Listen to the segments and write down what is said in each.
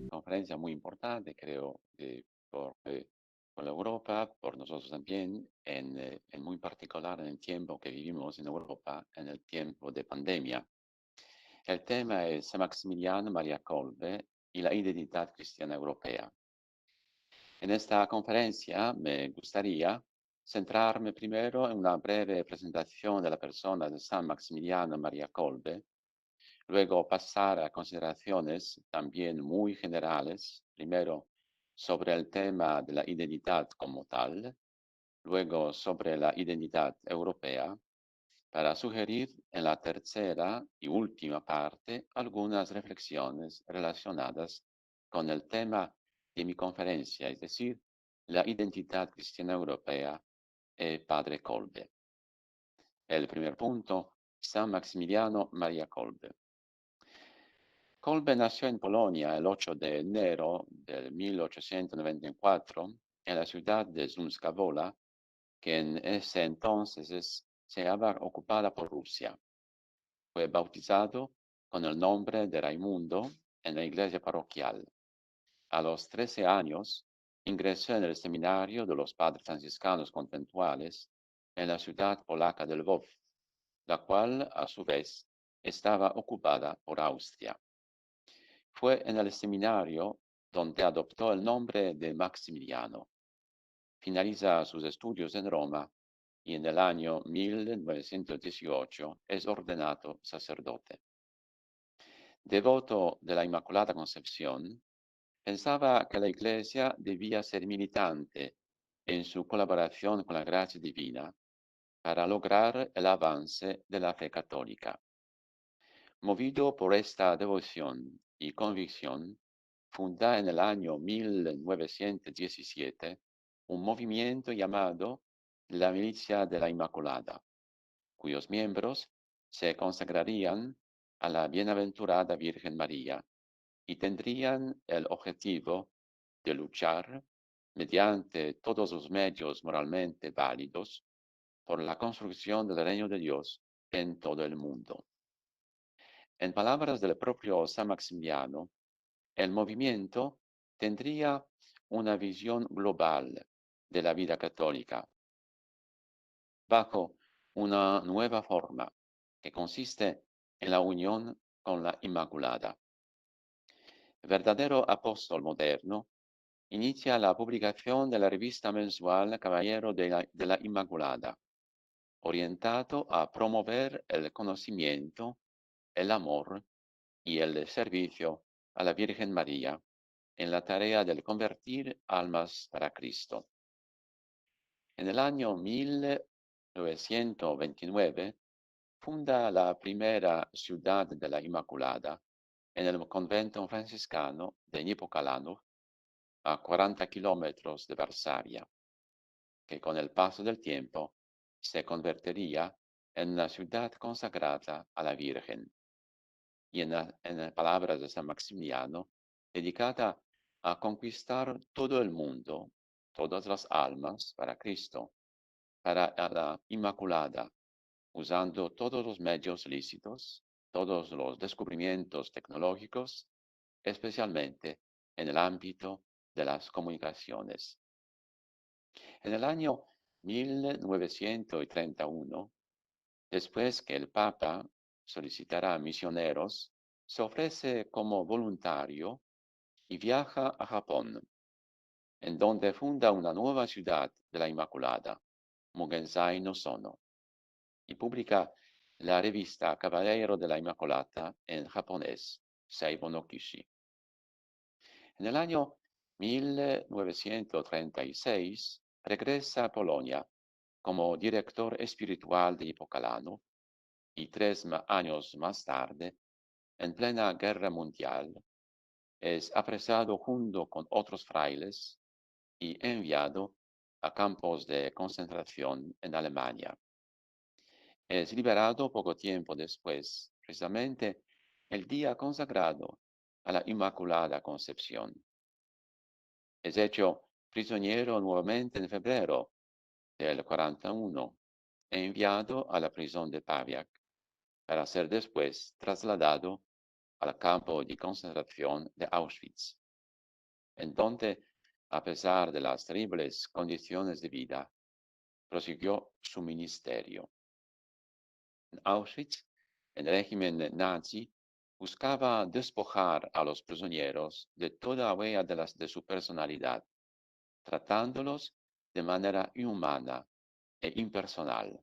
conferencia muy importante, creo, por la Europa, por nosotros también, en muy particular en el tiempo que vivimos en Europa, en el tiempo de pandemia. El tema es San Maximiliano María Kolbe y la identidad cristiana europea. En esta conferencia me gustaría centrarme primero en una breve presentación de la persona de San Maximiliano María Kolbe, luego pasar a consideraciones también muy generales, primero sobre el tema de la identidad como tal, luego sobre la identidad europea, para sugerir en la tercera y última parte algunas reflexiones relacionadas con el tema de mi conferencia, es decir, la identidad cristiana europea Padre Kolbe. El primer punto, San Maximiliano María Kolbe. Kolbe nació en Polonia el 8 de enero de 1894 en la ciudad de Zunska-Wola, que en ese entonces se hallaba ocupada por Rusia. Fue bautizado con el nombre de Raimundo en la iglesia parroquial. A los 13 años ingresó en el seminario de los padres franciscanos conventuales en la ciudad polaca de Lvov, la cual a su vez estaba ocupada por Austria. Fue en el seminario donde adoptó el nombre de Maximiliano. Finaliza sus estudios en Roma y en el año 1918 es ordenado sacerdote. Devoto de la Inmaculada Concepción, pensaba que la Iglesia debía ser militante en su colaboración con la gracia divina para lograr el avance de la fe católica. Movido por esta devoción y convicción, funda en el año 1917 un movimiento llamado la Milicia de la Inmaculada, cuyos miembros se consagrarían a la Bienaventurada Virgen María y tendrían el objetivo de luchar, mediante todos los medios moralmente válidos, por la construcción del reino de Dios en todo el mundo. En palabras del propio San Maximiliano, el movimiento tendría una visión global de la vida católica, bajo una nueva forma que consiste en la unión con la Inmaculada. El verdadero apóstol moderno inicia la publicación de la revista mensual Caballero de la Inmaculada, orientado a promover el conocimiento, el amor y el servicio a la Virgen María en la tarea de convertir almas para Cristo. En el año 1929 funda la primera ciudad de la Inmaculada en el convento franciscano de Niepokalanów, a 40 kilómetros de Varsavia, que con el paso del tiempo se convertiría en una ciudad consagrada a la Virgen, y en palabras de San Maximiliano, dedicada a conquistar todo el mundo, todas las almas para Cristo, para la Inmaculada, usando todos los medios lícitos, todos los descubrimientos tecnológicos, especialmente en el ámbito de las comunicaciones. En el año 1931, después que el Papa solicitará misioneros, se ofrece como voluntario y viaja a Japón, en donde funda una nueva ciudad de la Inmaculada, Mugenzai no Sono, y publica la revista Caballero de la Inmaculada en japonés, Seibo no Kishi. En el año 1936 regresa a Polonia como director espiritual de Hipocalano y 3 años más tarde, en plena guerra mundial, es apresado junto con otros frailes y enviado a campos de concentración en Alemania. Es liberado poco tiempo después, precisamente el día consagrado a la Inmaculada Concepción. Es hecho prisionero nuevamente en febrero del 41 e enviado a la prisión de Paviak, para ser después trasladado al campo de concentración de Auschwitz. en donde, a pesar de las terribles condiciones de vida, prosiguió su ministerio. En Auschwitz, el régimen nazi buscaba despojar a los prisioneros de toda huella de su personalidad, tratándolos de manera inhumana e impersonal,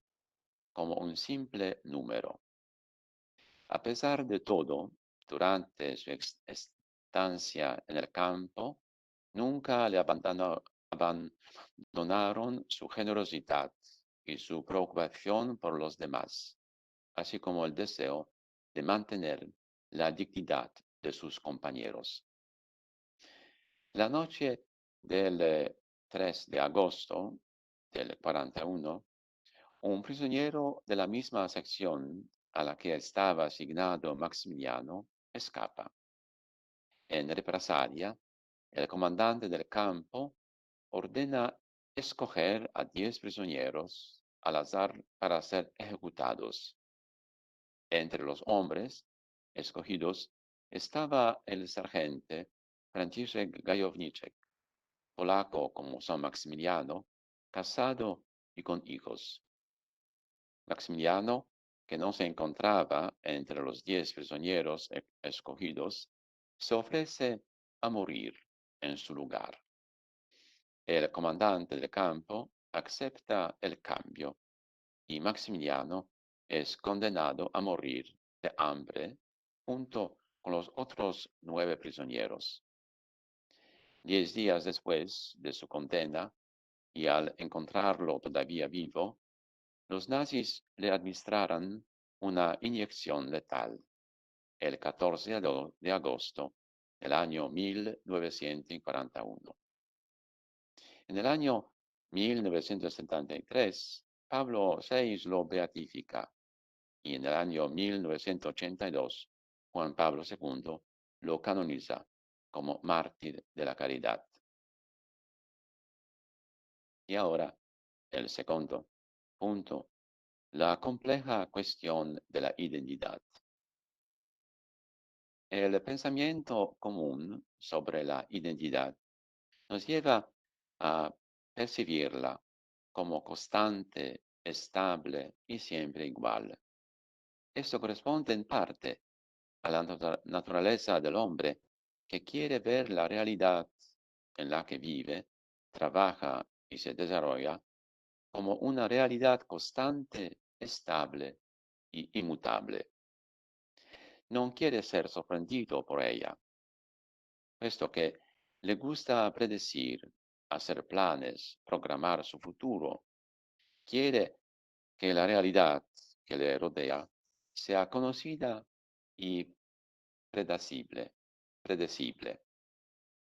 como un simple número. A pesar de todo, durante su estancia en el campo, nunca le abandonaron su generosidad y su preocupación por los demás, así como el deseo de mantener la dignidad de sus compañeros. La noche del 3 de agosto del 41, un prisionero de la misma sección a la que estaba asignado Maximiliano escapa. En represalia, el comandante del campo ordena escoger a 10 prisioneros al azar para ser ejecutados. Entre los hombres escogidos estaba el sargento Franciszek Gajowniczek, polaco como San Maximiliano, casado y con hijos. Maximiliano, que no se encontraba entre los 10 prisioneros escogidos, se ofrece a morir en su lugar. El comandante del campo acepta el cambio y Maximiliano es condenado a morir de hambre junto con los otros 9 prisioneros. 10 días después de su condena, y al encontrarlo todavía vivo, los nazis le administraron una inyección letal el 14 de agosto del año 1941. En el año 1973, Pablo VI lo beatifica y en el año 1982, Juan Pablo II lo canoniza como mártir de la caridad. Y ahora, el segundo punto, la compleja cuestión de la identidad. El pensamiento común sobre la identidad nos lleva a percibirla como constante, estable y siempre igual. Esto corresponde en parte a la naturaleza del hombre que quiere ver la realidad en la que vive, trabaja y se desarrolla como una realidad constante, estable y inmutable. No quiere ser sorprendido por ella, puesto que le gusta predecir, hacer planes, programar su futuro. Quiere que la realidad que le rodea sea conocida y predecible,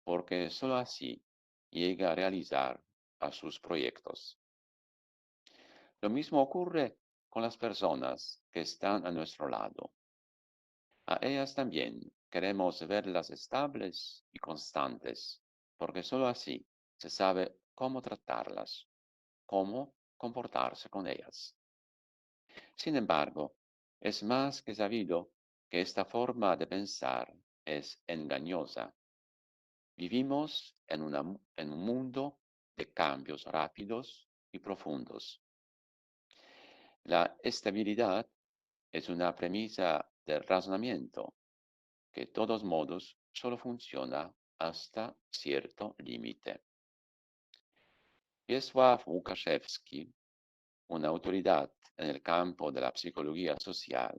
porque sólo así llega a realizar a sus proyectos. Lo mismo ocurre con las personas que están a nuestro lado. A ellas también queremos verlas estables y constantes, porque sólo así se sabe cómo tratarlas, cómo comportarse con ellas. Sin embargo, es más que sabido que esta forma de pensar es engañosa. Vivimos en un mundo de cambios rápidos y profundos. La estabilidad es una premisa del razonamiento que de todos modos solo funciona hasta cierto límite. Wiesław Łukaszewski, una autoridad en el campo de la psicología social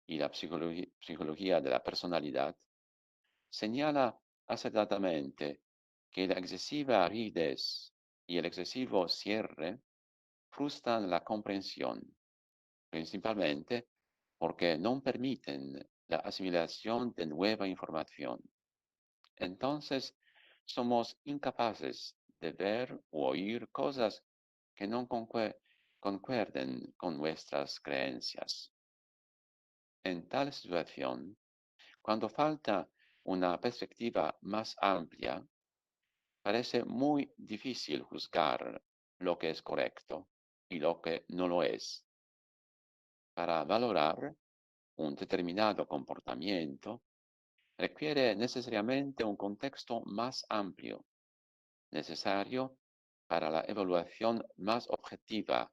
y la psicología de la personalidad, señala acertadamente que la excesiva rigidez y el excesivo cierre frustran la comprensión, principalmente porque no permiten la asimilación de nueva información. Entonces, somos incapaces de ver o oír cosas que no concuerden con nuestras creencias. En tal situación, cuando falta una perspectiva más amplia, parece muy difícil juzgar lo que es correcto y lo que no lo es. Para valorar un determinado comportamiento, requiere necesariamente un contexto más amplio, necesario para la evaluación más objetiva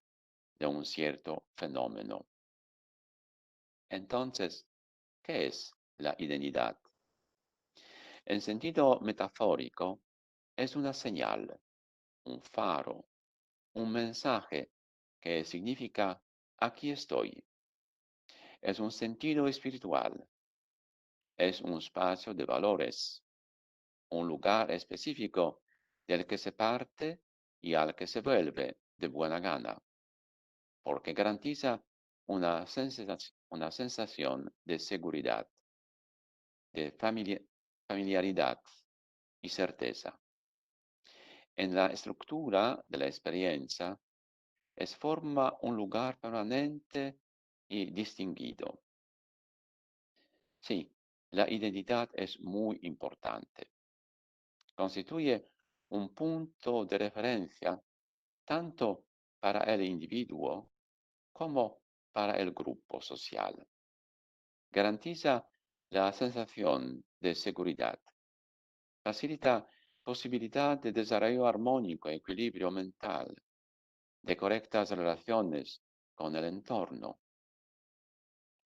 de un cierto fenómeno. Entonces, ¿qué es la identidad? En sentido metafórico, es una señal, un faro, un mensaje que significa aquí estoy. Es un sentido espiritual, es un espacio de valores, un lugar específico del que se parte y al que se vuelve de buena gana, porque garantiza una sensación de seguridad, de familiaridad y certeza. En la estructura de la experiencia es forma un lugar permanente y distinguido. Sí, la identidad es muy importante. Constituye un punto de referencia tanto para el individuo como para el grupo social. Garantiza la sensación de seguridad. Facilita posibilidad de desarrollo armónico, equilibrio mental, de correctas relaciones con el entorno.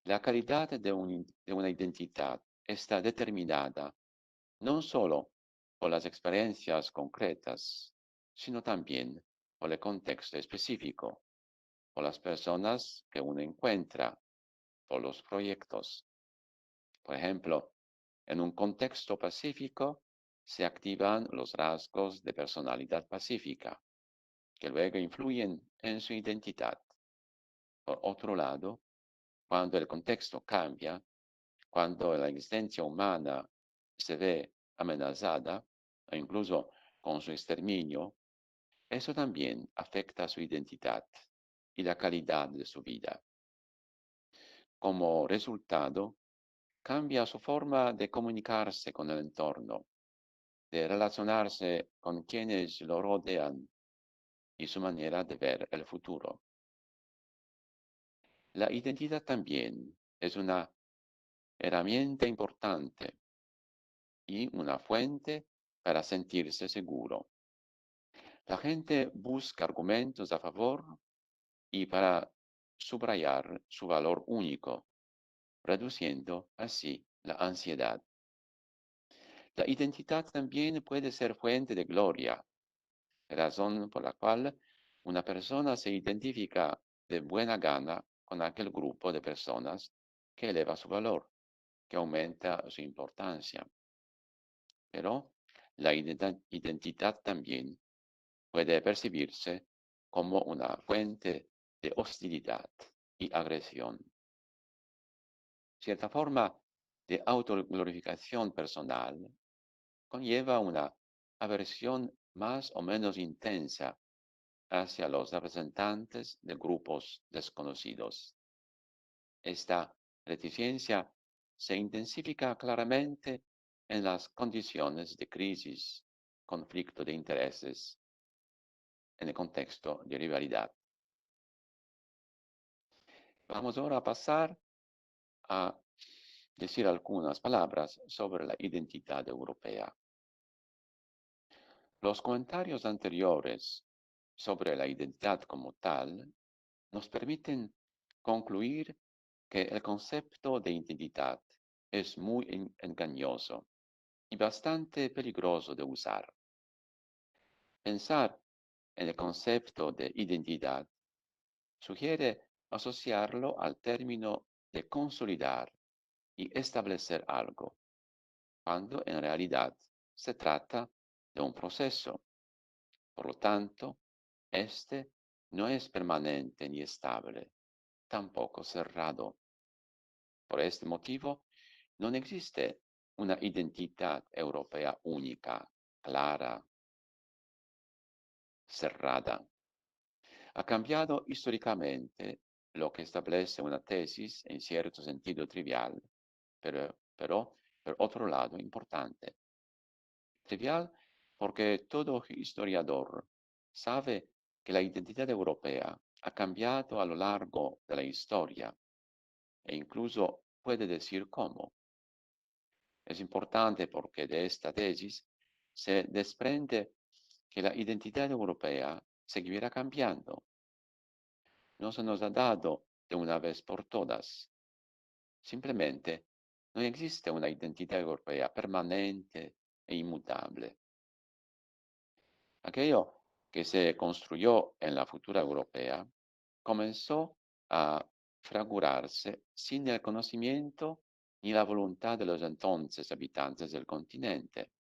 La calidad de una identidad está determinada no solo por las experiencias concretas, sino también por el contexto específico, por las personas que uno encuentra, por los proyectos. Por ejemplo, en un contexto pacífico se activan los rasgos de personalidad pacífica, que luego influyen en su identidad. Por otro lado, cuando el contexto cambia, cuando la existencia humana se ve amenazada, o incluso con su exterminio, eso también afecta su identidad y la calidad de su vida. Como resultado, cambia su forma de comunicarse con el entorno, de relacionarse con quienes lo rodean y su manera de ver el futuro. La identidad también es una herramienta importante y una fuente para sentirse seguro. La gente busca argumentos a favor y para subrayar su valor único, reduciendo así la ansiedad. La identidad también puede ser fuente de gloria, razón por la cual una persona se identifica de buena gana con aquel grupo de personas que eleva su valor, que aumenta su importancia. Pero la identidad también puede percibirse como una fuente de hostilidad y agresión. Cierta forma de autoglorificación personal conlleva una aversión más o menos intensa hacia los representantes de grupos desconocidos. Esta reticencia se intensifica claramente en las condiciones de crisis, conflicto de intereses, en el contexto de rivalidad. Vamos ahora a pasar a decir algunas palabras sobre la identidad europea. Los comentarios anteriores sobre la identidad como tal nos permiten concluir que el concepto de identidad es muy engañoso y bastante peligroso de usar. Pensar en el concepto de identidad sugiere asociarlo al término de consolidar y establecer algo, cuando en realidad se trata de un proceso. Por lo tanto, este no es permanente ni estable, tampoco cerrado. Por este motivo, no existe una identidad europea única, clara, cerrada. Ha cambiado históricamente, lo que establece una tesis en cierto sentido trivial, pero por otro lado importante. Trivial porque todo historiador sabe que la identidad europea ha cambiado a lo largo de la historia e incluso puede decir cómo. Es importante porque de esta tesis se desprende que la identidad europea seguirá cambiando. No se nos ha dado de una vez por todas. Simplemente no existe una identidad europea permanente e inmutable. Aquello que se construyó en la futura europea comenzó a fragurarse sin el conocimiento ni la voluntad de los entonces habitantes del continente.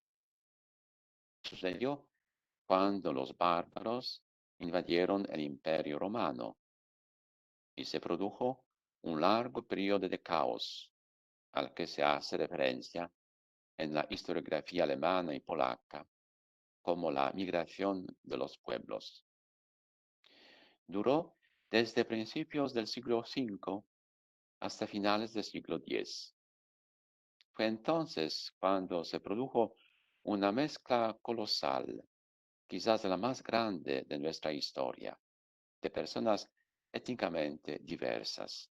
Sucedió cuando los bárbaros invadieron el Imperio Romano y se produjo un largo periodo de caos al que se hace referencia en la historiografía alemana y polaca como la migración de los pueblos. Duró desde principios del siglo V hasta finales del siglo X. Fue entonces cuando se produjo una mezcla colosal, quizás la más grande de nuestra historia, de personas étnicamente diversas.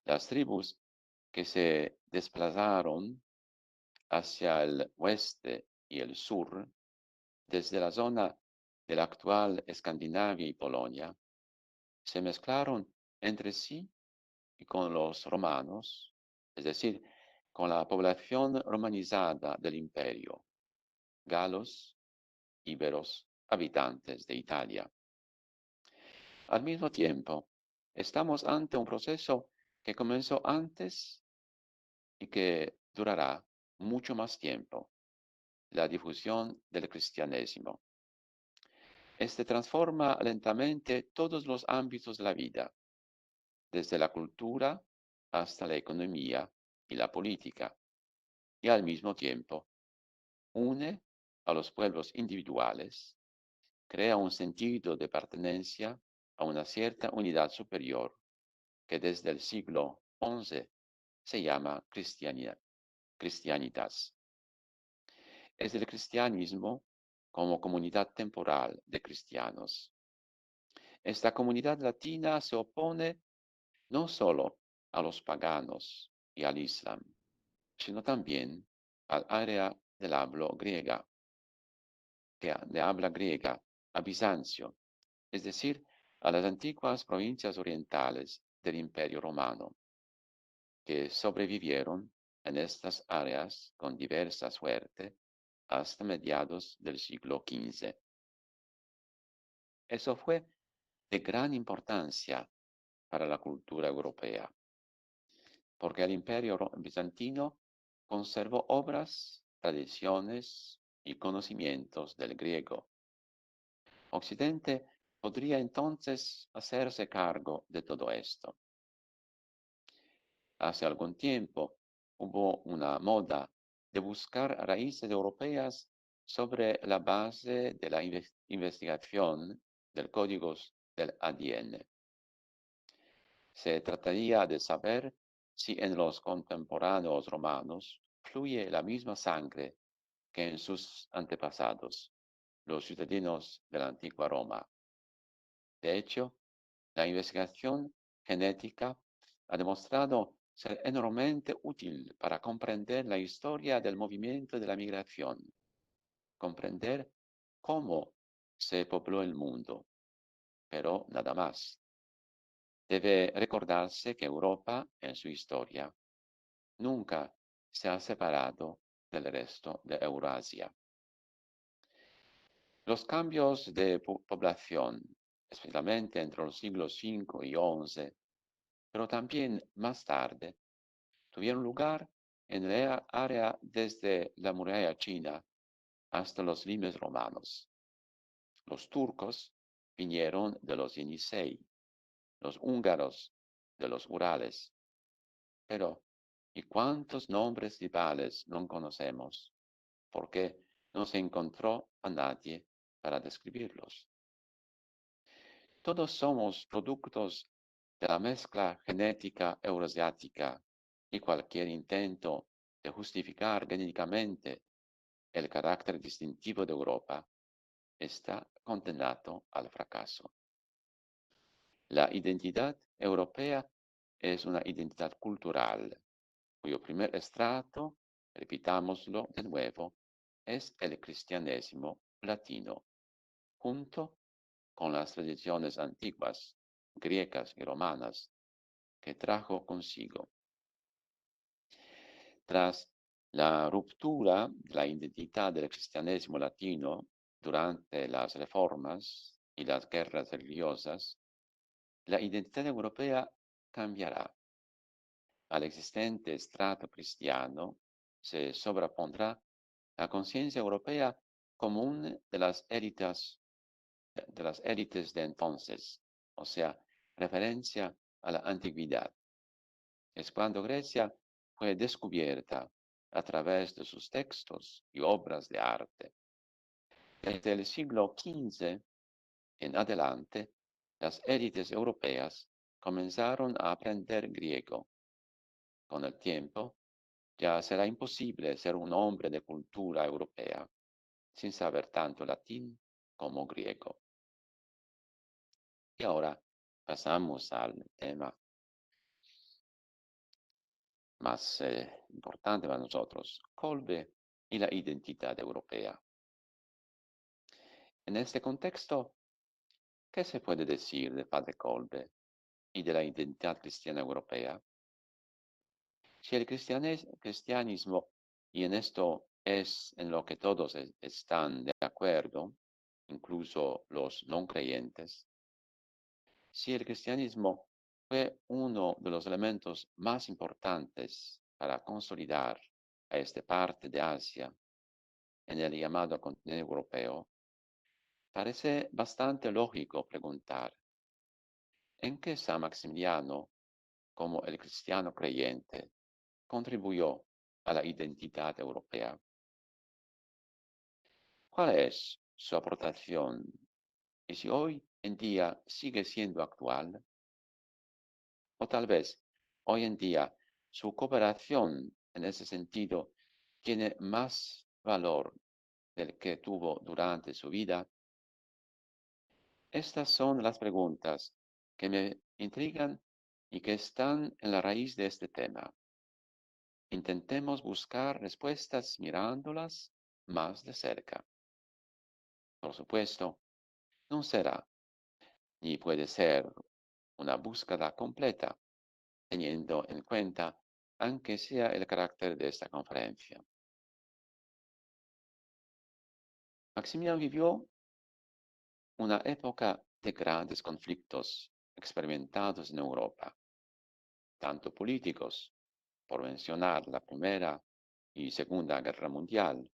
Las tribus que se desplazaron hacia el oeste y el sur, desde la zona de la actual Escandinavia y Polonia, se mezclaron entre sí y con los romanos, es decir, con la población romanizada del imperio, galos, íberos, habitantes de Italia. Al mismo tiempo, estamos ante un proceso que comenzó antes y que durará mucho más tiempo, la difusión del cristianismo. Este transforma lentamente todos los ámbitos de la vida, desde la cultura hasta la economía y la política, y al mismo tiempo une a los pueblos individuales, crea un sentido de pertenencia a una cierta unidad superior que desde el siglo XI se llama cristianitas. Es el cristianismo como comunidad temporal de cristianos. Esta comunidad latina se opone no solo a los paganos y al Islam, sino también al área de habla griega, a Bizancio, es decir, a las antiguas provincias orientales del Imperio Romano, que sobrevivieron en estas áreas con diversa suerte hasta mediados del siglo XV. Eso fue de gran importancia para la cultura europea, porque el Imperio bizantino conservó obras, tradiciones y conocimientos del griego. Occidente podría entonces hacerse cargo de todo esto. Hace algún tiempo hubo una moda de buscar raíces europeas sobre la base de la investigación de códigos del ADN. Se trataría de saber si en los contemporáneos romanos fluye la misma sangre que en sus antepasados, los ciudadanos de la antigua Roma. De hecho, la investigación genética ha demostrado ser enormemente útil para comprender la historia del movimiento de la migración, comprender cómo se pobló el mundo, pero nada más. Debe recordarse que Europa, en su historia, nunca se ha separado del resto de Eurasia. Los cambios de población, especialmente entre los siglos V y XI, pero también más tarde, tuvieron lugar en el área desde la muralla china hasta los limes romanos. Los turcos vinieron de los Yenisei, los húngaros de los Urales. Pero, ¿y cuántos nombres tribales no conocemos? Porque no se encontró a nadie para describirlos. Todos somos productos de la mezcla genética euroasiática y cualquier intento de justificar genéticamente el carácter distintivo de Europa está condenado al fracaso. La identidad europea es una identidad cultural, cuyo primer estrato, repitámoslo de nuevo, es el cristianismo latino, junto con las tradiciones antiguas, griegas y romanas, que trajo consigo. Tras la ruptura de la identidad del cristianismo latino durante las reformas y las guerras religiosas, la identidad europea cambiará. Al existente estrato cristiano se sobrepondrá la conciencia europea común de las élites de entonces, o sea, referencia a la antigüedad. Es cuando Grecia fue descubierta a través de sus textos y obras de arte. Desde el siglo XV en adelante, las élites europeas comenzaron a aprender griego. Con el tiempo, ya será imposible ser un hombre de cultura europea sin saber tanto latín como griego. Y ahora pasamos al tema más importante para nosotros, Kolbe y la identidad europea. En este contexto, ¿qué se puede decir de Padre Kolbe y de la identidad cristiana europea? Si el cristianismo, y en esto es en lo que todos están de acuerdo, incluso los no creyentes, si el cristianismo fue uno de los elementos más importantes para consolidar a esta parte de Asia en el llamado continente europeo, parece bastante lógico preguntar, ¿en qué San Maximiliano, como el cristiano creyente, contribuyó a la identidad europea? ¿Cuál es su aportación y si hoy en día sigue siendo actual? O tal vez hoy en día su cooperación en ese sentido tiene más valor del que tuvo durante su vida. Estas son las preguntas que me intrigan y que están en la raíz de este tema. Intentemos buscar respuestas mirándolas más de cerca. Por supuesto, no será ni puede ser una búsqueda completa, teniendo en cuenta aunque sea el carácter de esta conferencia. Maximiliano vivió una época de grandes conflictos experimentados en Europa, tanto políticos, por mencionar la Primera y Segunda Guerra Mundial,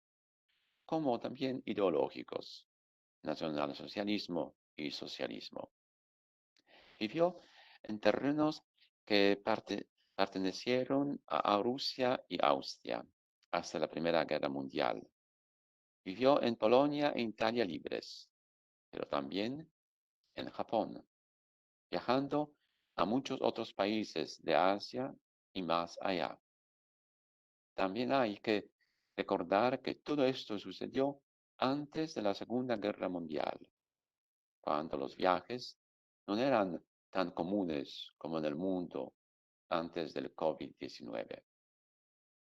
como también ideológicos, nacionalsocialismo y socialismo. Vivió en terrenos que pertenecieron a Rusia y Austria hasta la Primera Guerra Mundial. Vivió en Polonia e Italia libres, pero también en Japón, viajando a muchos otros países de Asia y más allá. También hay que recordar que todo esto sucedió antes de la Segunda Guerra Mundial, cuando los viajes no eran tan comunes como en el mundo antes del COVID-19,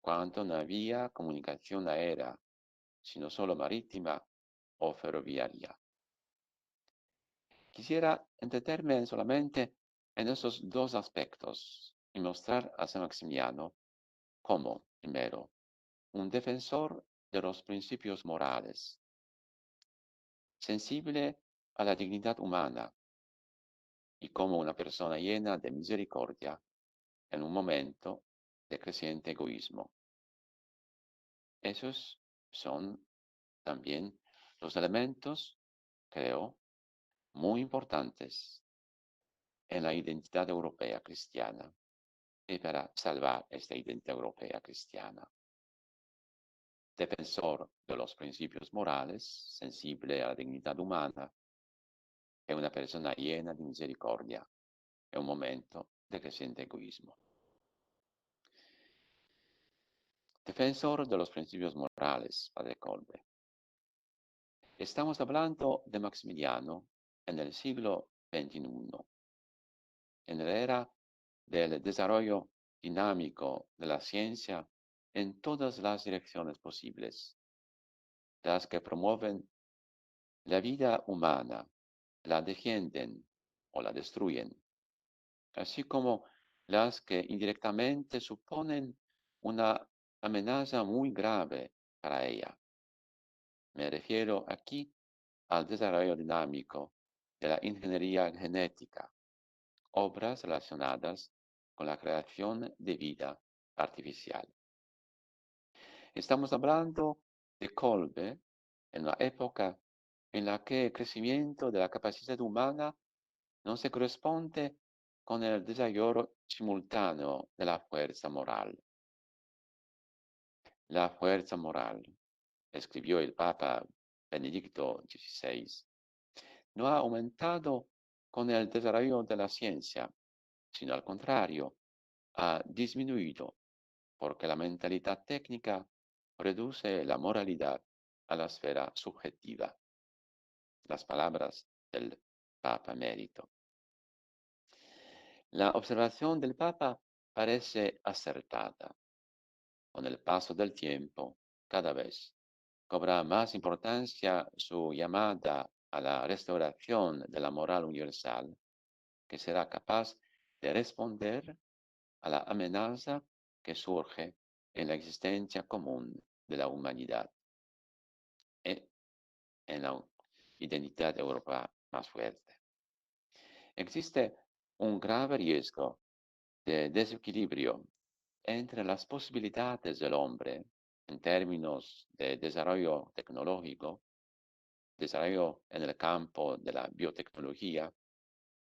cuando no había comunicación aérea, sino solo marítima o ferroviaria. Quisiera entretenerme solamente en esos dos aspectos y mostrar a San Maximiano como, primero, un defensor de los principios morales, sensible a la dignidad humana y como una persona llena de misericordia en un momento de creciente egoísmo. Esos son también los elementos, creo, muy importantes en la identidad europea cristiana y para salvar esta identidad europea cristiana. Defensor de los principios morales, sensible a la dignidad humana, es una persona llena de misericordia en un momento de creciente egoísmo. Defensor de los principios morales, Padre Kolbe. Estamos hablando de Maximiliano en el siglo XXI, en la era del desarrollo dinámico de la ciencia en todas las direcciones posibles, las que promueven la vida humana, la defienden o la destruyen, así como las que indirectamente suponen una amenaza muy grave para ella. Me refiero aquí al desarrollo dinámico de la ingeniería genética, obras relacionadas con la creación de vida artificial. Estamos hablando de Kolbe en la época en la que el crecimiento de la capacidad humana no se corresponde con el desarrollo simultáneo de la fuerza moral. La fuerza moral, escribió el Papa Benedicto XVI, no ha aumentado con el desarrollo de la ciencia, sino al contrario, ha disminuido porque la mentalidad técnica reduce la moralidad a la esfera subjetiva. Las palabras del Papa Emérito. La observación del Papa parece acertada. Con el paso del tiempo, cada vez cobra más importancia su llamada a la restauración de la moral universal, que será capaz de responder a la amenaza que surge en la existencia común de la humanidad y en la identidad europea más fuerte. Existe un grave riesgo de desequilibrio entre las posibilidades del hombre en términos de desarrollo tecnológico, desarrollo en el campo de la biotecnología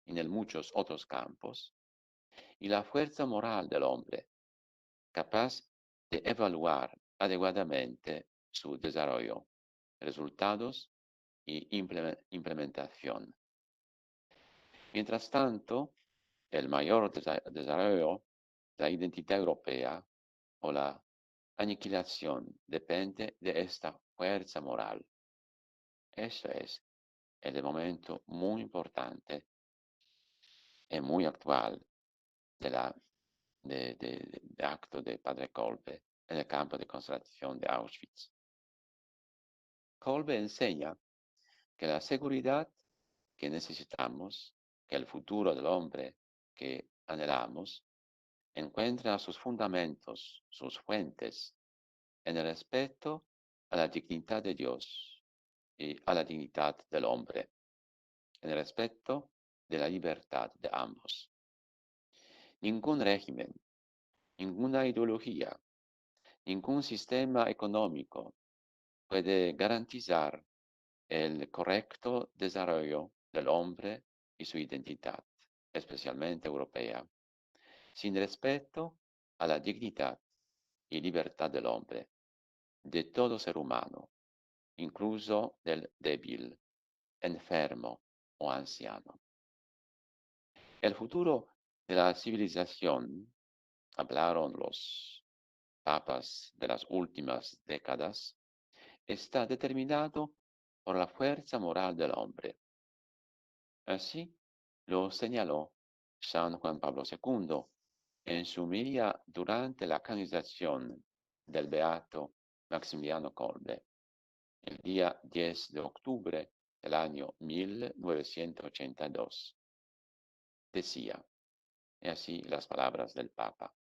y en muchos otros campos, y la fuerza moral del hombre, capaz de evaluar adecuadamente su desarrollo, resultados y implementación. Mientras tanto, el mayor desarrollo de la identidad europea o la aniquilación depende de esta fuerza moral. Eso es el momento muy importante y muy actual de la, de acto de Padre Kolbe en el campo de concentración de Auschwitz. Kolbe enseña que la seguridad que necesitamos, que el futuro del hombre que anhelamos, encuentra sus fundamentos, sus fuentes, en el respeto a la dignidad de Dios y a la dignidad del hombre, en el respeto de la libertad de ambos. Ningún régimen, ninguna ideología, ningún sistema económico puede garantizar el correcto desarrollo del hombre y su identidad, especialmente europea, sin respeto a la dignidad y libertad del hombre, de todo ser humano, incluso del débil, enfermo o anciano. El futuro de la civilización, hablaron los papas de las últimas décadas, está determinado por la fuerza moral del hombre. Así lo señaló San Juan Pablo II en su homilía durante la canonización del beato Maximiliano Kolbe, el día 10 de octubre del año 1982. Decía, y así las palabras del Papa: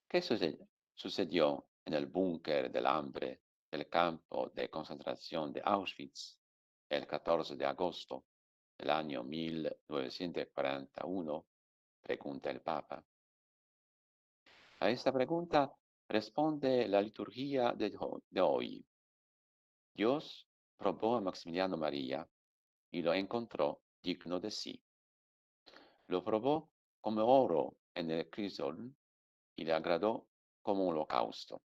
¿qué sucedió en el búnker del hambre del campo de concentración de Auschwitz el 14 de agosto del año 1941? Pregunta el Papa. A esta pregunta responde la liturgia de hoy. Dios probó a Maximiliano María y lo encontró digno de sí. Lo probó como oro en el crisol y le agradó como holocausto.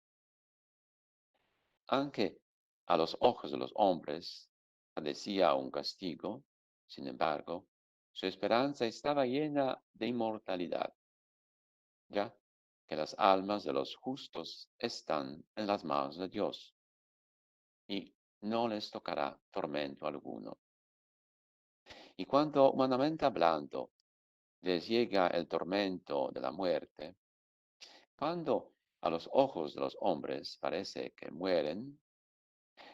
Aunque a los ojos de los hombres padecía un castigo, sin embargo, su esperanza estaba llena de inmortalidad, ya que las almas de los justos están en las manos de Dios y no les tocará tormento alguno. Y cuanto humanamente hablando, les llega el tormento de la muerte, cuando a los ojos de los hombres parece que mueren,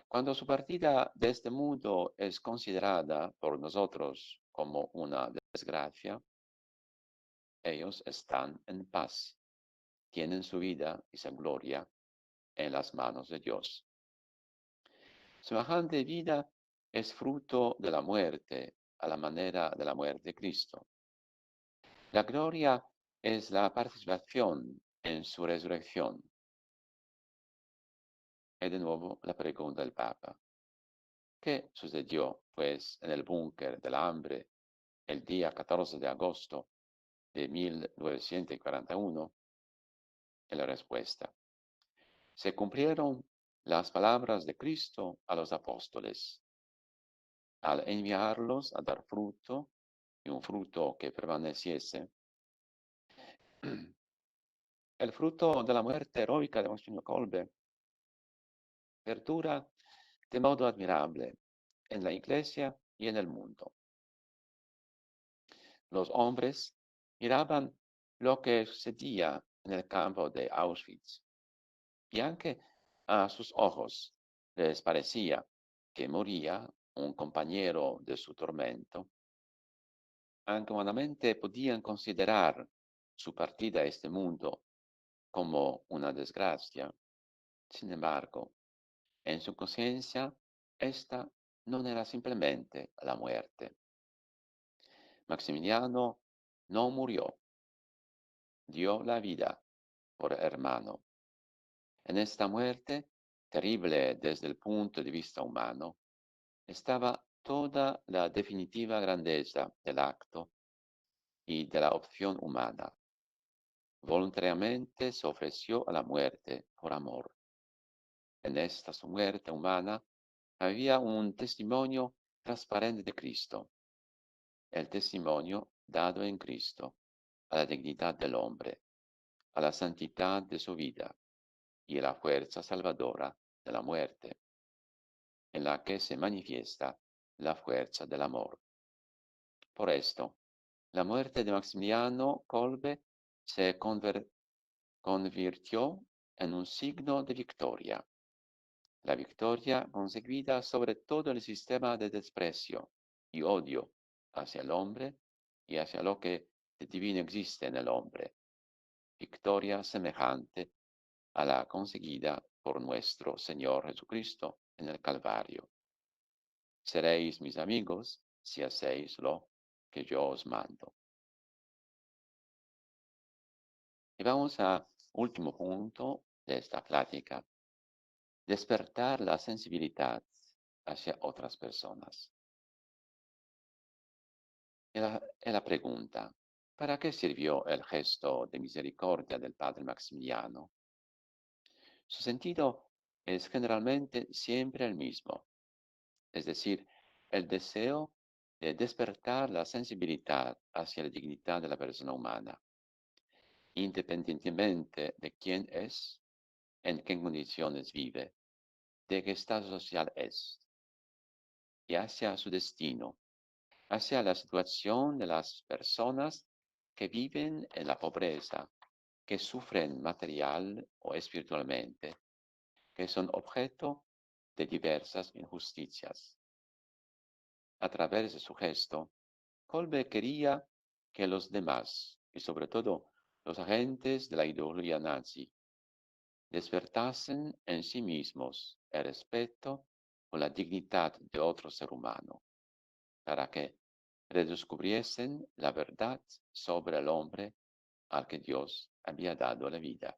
cuando su partida de este mundo es considerada por nosotros como una desgracia, ellos están en paz, tienen su vida y su gloria en las manos de Dios. Semejante vida es fruto de la muerte a la manera de la muerte de Cristo. La gloria es la participación en su resurrección. Y de nuevo la pregunta del Papa. ¿Qué sucedió, pues, en el búnker del hambre el día 14 de agosto de 1941? En la respuesta. Se cumplieron las palabras de Cristo a los apóstoles al enviarlos a dar fruto y un fruto que permaneciese. El fruto de la muerte heroica de Monsignor Kolbe perdura de modo admirable en la Iglesia y en el mundo. Los hombres miraban lo que sucedía en el campo de Auschwitz y aunque a sus ojos les parecía que moría un compañero de su tormento, aunque humanamente podían considerar su partida a este mundo como una desgracia, sin embargo, en su conciencia, esta no era simplemente la muerte. Maximiliano no murió, dio la vida por hermano. En esta muerte, terrible desde el punto de vista humano, estaba toda la definitiva grandeza del acto y de la opción humana. Voluntariamente se ofreció a la muerte por amor. En esta su muerte humana había un testimonio transparente de Cristo, el testimonio dado en Cristo a la dignidad del hombre, a la santidad de su vida y a la fuerza salvadora de la muerte, en la que se manifiesta la fuerza del amor. Por esto, la muerte de Maximiliano Kolbe se convirtió en un signo de victoria, la victoria conseguida sobre todo el sistema de desprecio y odio hacia el hombre y hacia lo que de divino existe en el hombre, victoria semejante a la conseguida por nuestro Señor Jesucristo en el Calvario. Seréis mis amigos si hacéis lo que yo os mando. Y vamos al último punto de esta plática, despertar la sensibilidad hacia otras personas. Y la pregunta, ¿para qué sirvió el gesto de misericordia del padre Maximiliano? Su sentido es generalmente siempre el mismo, es decir, el deseo de despertar la sensibilidad hacia la dignidad de la persona humana, independientemente de quién es, en qué condiciones vive, de qué estado social es, y hacia su destino, hacia la situación de las personas que viven en la pobreza, que sufren material o espiritualmente, que son objeto de diversas injusticias. A través de su gesto, Kolbe quería que los demás, y sobre todo los agentes de la ideología nazi, despertasen en sí mismos el respeto o la dignidad de otro ser humano, para que redescubriesen la verdad sobre el hombre al que Dios había dado la vida.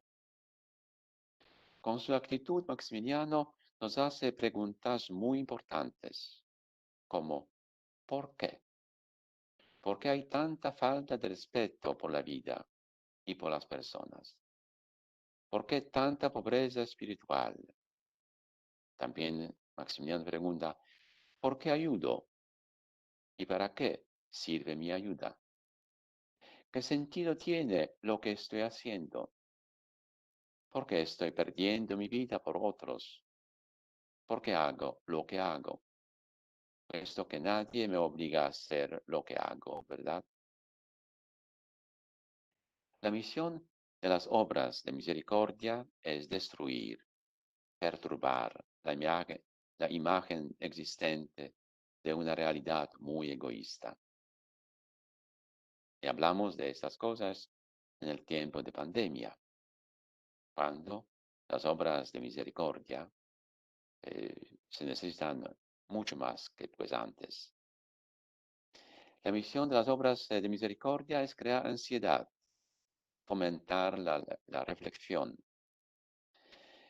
Con su actitud, Maximiliano nos hace preguntas muy importantes, como ¿por qué? ¿Por qué hay tanta falta de respeto por la vida y por las personas? ¿Por qué tanta pobreza espiritual? También Maximiliano pregunta, ¿por qué ayudo? ¿Y para qué sirve mi ayuda? ¿Qué sentido tiene lo que estoy haciendo? ¿Por qué estoy perdiendo mi vida por otros? ¿Por qué hago lo que hago? Puesto que nadie me obliga a hacer lo que hago, ¿verdad? La misión de las obras de misericordia es destruir, perturbar la imagen existente de una realidad muy egoísta. Y hablamos de estas cosas en el tiempo de pandemia, cuando las obras de misericordia se necesitan mucho más que pues antes. La misión de las obras de misericordia es crear ansiedad, fomentar la reflexión.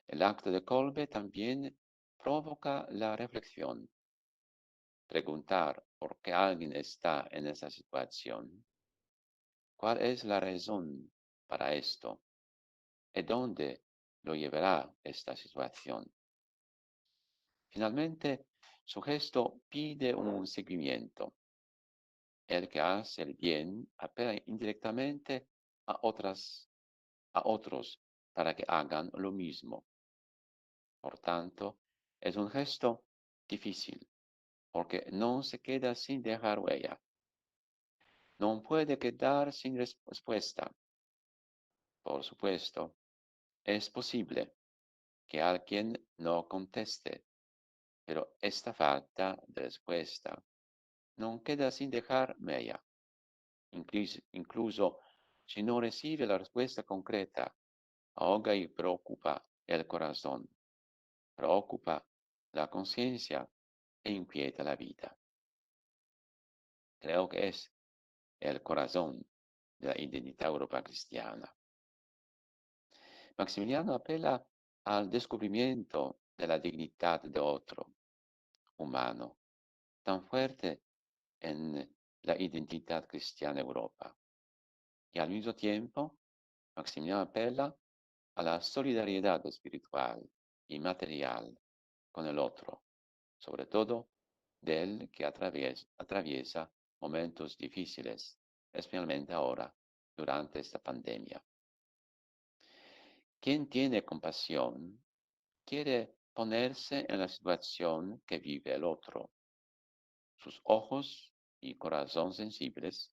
El acto de Kolbe también provoca la reflexión, preguntar por qué alguien está en esa situación, cuál es la razón para esto y dónde lo llevará esta situación. Finalmente, su gesto pide un seguimiento. El que hace el bien apela indirectamente a otros para que hagan lo mismo. Por tanto, es un gesto difícil, porque no se queda sin dejar huella. No puede quedar sin respuesta. Por supuesto, es posible que alguien no conteste, pero esta falta de respuesta no queda sin dejar huella. Incluso si no recibe la respuesta concreta, ahoga y preocupa el corazón, preocupa la conciencia e inquieta la vida. Creo que es el corazón de la identidad europea cristiana. Maximiliano apela al descubrimiento de la dignidad de otro humano, tan fuerte en la identidad cristiana Europa. Y al mismo tiempo, Maximiliano apela a la solidaridad espiritual y material con el otro, sobre todo del que atraviesa momentos difíciles, especialmente ahora, durante esta pandemia. Quien tiene compasión quiere ponerse en la situación que vive el otro. Sus ojos y corazón sensibles,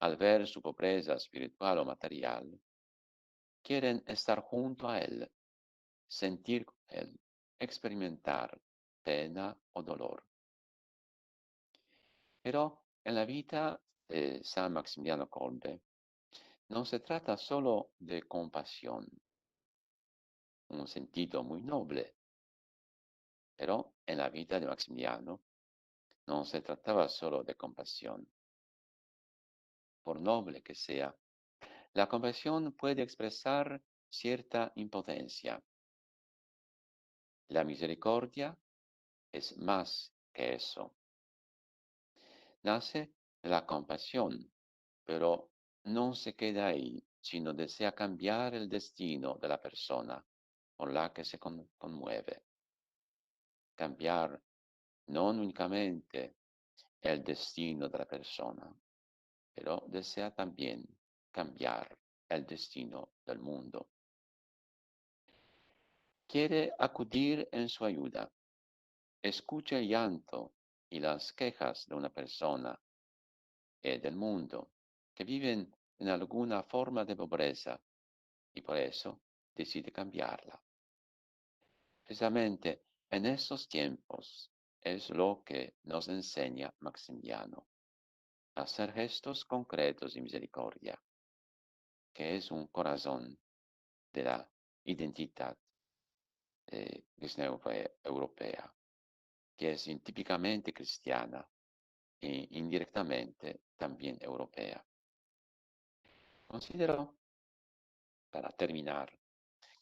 al ver su pobreza espiritual o material, quieren estar junto a él, sentir con él, experimentar pena o dolor. Pero en la vida de San Maximiliano Kolbe no se trata solo de compasión, un sentido muy noble, pero en la vida de Maximiliano no se trataba solo de compasión. Por noble que sea, la compasión puede expresar cierta impotencia. La misericordia es más que eso. Nace de la compasión, pero no se queda ahí, sino desea cambiar el destino de la persona con la que se conmueve. Cambiar no únicamente el destino de la persona, pero desea también cambiar el destino del mundo. Quiere acudir en su ayuda. Escucha el llanto y las quejas de una persona y del mundo que viven en alguna forma de pobreza y por eso decide cambiarla. Precisamente en estos tiempos es lo que nos enseña Maximiliano, hacer gestos concretos de misericordia, que es un corazón de la identidad europea, que es típicamente cristiana e indirectamente también europea. Considero, para terminar,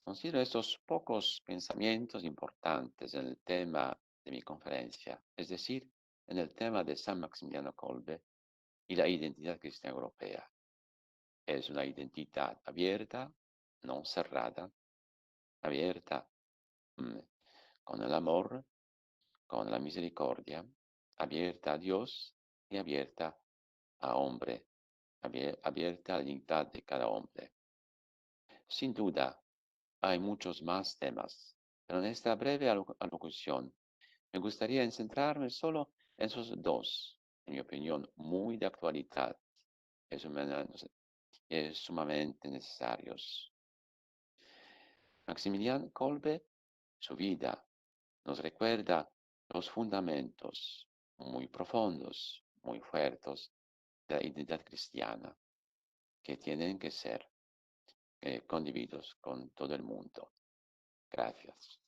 considero estos pocos pensamientos importantes en el tema de mi conferencia, es decir, en el tema de San Maximiliano Kolbe y la identidad cristiana europea. Es una identidad abierta, no cerrada, abierta mm, con el amor, con la misericordia, abierta a Dios y abierta a hombre, abierta a la dignidad de cada hombre. Sin duda, hay muchos más temas, pero en esta breve alocución me gustaría centrarme solo en esos dos, en mi opinión, muy de actualidad. Eso sumamente necesarios. Maximilian Kolbe, su vida, nos recuerda los fundamentos muy profundos, muy fuertes de la identidad cristiana que tienen que ser convividos con todo el mundo. Gracias.